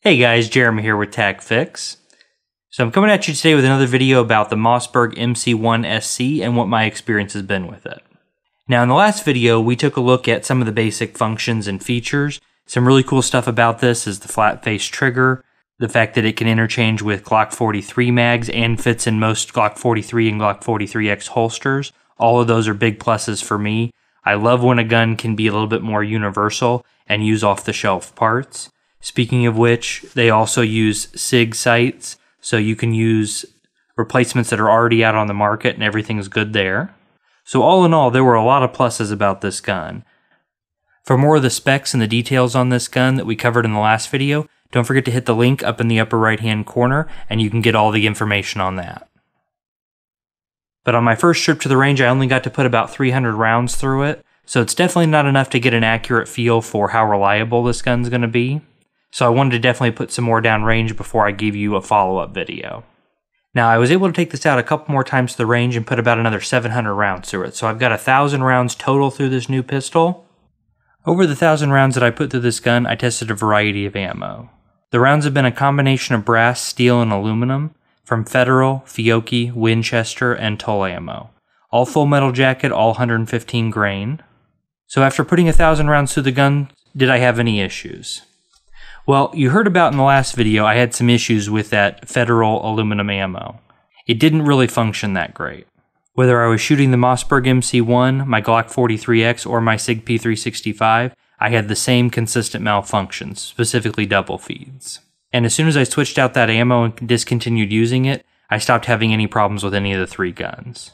Hey guys, Jeremy here with TacFix. So I'm coming at you today with another video about the Mossberg MC1sc and what my experience has been with it. Now in the last video, we took a look at some of the basic functions and features. Some really cool stuff about this is the flat face trigger, the fact that it can interchange with Glock 43 mags and fits in most Glock 43 and Glock 43X holsters. All of those are big pluses for me. I love when a gun can be a little bit more universal and use off-the-shelf parts. Speaking of which, they also use SIG sights, so you can use replacements that are already out on the market and everything's good there. So all in all, there were a lot of pluses about this gun. For more of the specs and the details on this gun that we covered in the last video, don't forget to hit the link up in the upper right hand corner and you can get all the information on that. But on my first trip to the range, I only got to put about 300 rounds through it, so it's definitely not enough to get an accurate feel for how reliable this gun's going to be. So I wanted to definitely put some more down range before I gave you a follow-up video. Now I was able to take this out a couple more times to the range and put about another 700 rounds through it. So I've got 1,000 rounds total through this new pistol. Over the 1,000 rounds that I put through this gun, I tested a variety of ammo. The rounds have been a combination of brass, steel, and aluminum from Federal, Fiocchi, Winchester, and Tull ammo. All full metal jacket, all 115 grain. So after putting 1,000 rounds through the gun, did I have any issues? Well, you heard about in the last video, I had some issues with that Federal aluminum ammo. It didn't really function that great. Whether I was shooting the Mossberg MC1, my Glock 43X, or my SIG P365, I had the same consistent malfunctions, specifically double feeds. And as soon as I switched out that ammo and discontinued using it, I stopped having any problems with any of the three guns.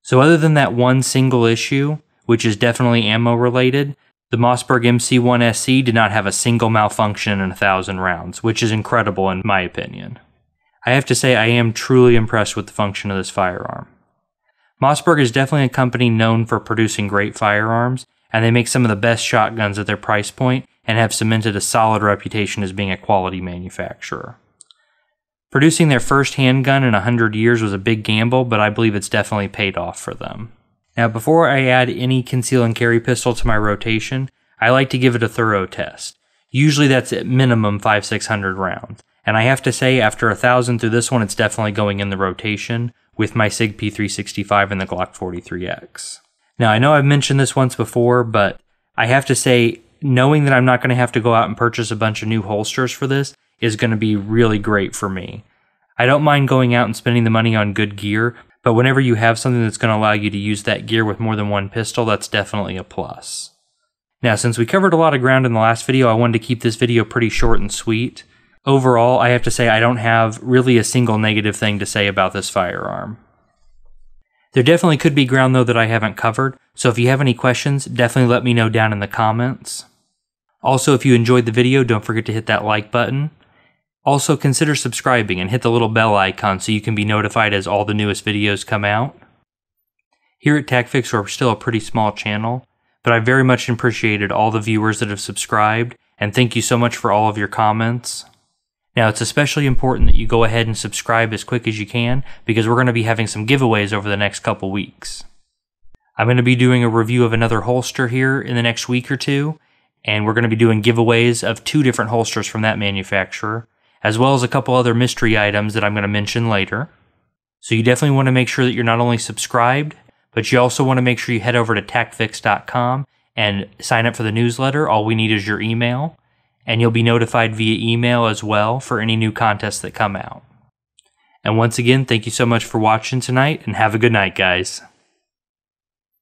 So other than that one single issue, which is definitely ammo related, the Mossberg MC1sc did not have a single malfunction in 1,000 rounds, which is incredible in my opinion. I have to say I am truly impressed with the function of this firearm. Mossberg is definitely a company known for producing great firearms, and they make some of the best shotguns at their price point and have cemented a solid reputation as being a quality manufacturer. Producing their first handgun in 100 years was a big gamble, but I believe it's definitely paid off for them. Now, before I add any conceal and carry pistol to my rotation, I like to give it a thorough test. Usually that's at minimum 500-600 rounds. And I have to say, after 1,000 through this one, it's definitely going in the rotation with my SIG P365 and the Glock 43X. Now, I know I've mentioned this once before, but I have to say, knowing that I'm not going to have to go out and purchase a bunch of new holsters for this is going to be really great for me. I don't mind going out and spending the money on good gear, but whenever you have something that's going to allow you to use that gear with more than one pistol, that's definitely a plus. Now, since we covered a lot of ground in the last video, I wanted to keep this video pretty short and sweet. Overall, I have to say I don't have really a single negative thing to say about this firearm. There definitely could be ground though that I haven't covered, so if you have any questions, definitely let me know down in the comments. Also, if you enjoyed the video, don't forget to hit that like button. Also, consider subscribing and hit the little bell icon so you can be notified as all the newest videos come out. Here at TacFix, we're still a pretty small channel, but I very much appreciated all the viewers that have subscribed, and thank you so much for all of your comments. Now, it's especially important that you go ahead and subscribe as quick as you can, because we're going to be having some giveaways over the next couple weeks. I'm going to be doing a review of another holster here in the next week or two, and we're going to be doing giveaways of 2 different holsters from that manufacturer, as well as a couple other mystery items that I'm going to mention later. So you definitely want to make sure that you're not only subscribed, but you also want to make sure you head over to tacfix.com and sign up for the newsletter. All we need is your email, and you'll be notified via email as well for any new contests that come out. And once again, thank you so much for watching tonight, and have a good night, guys.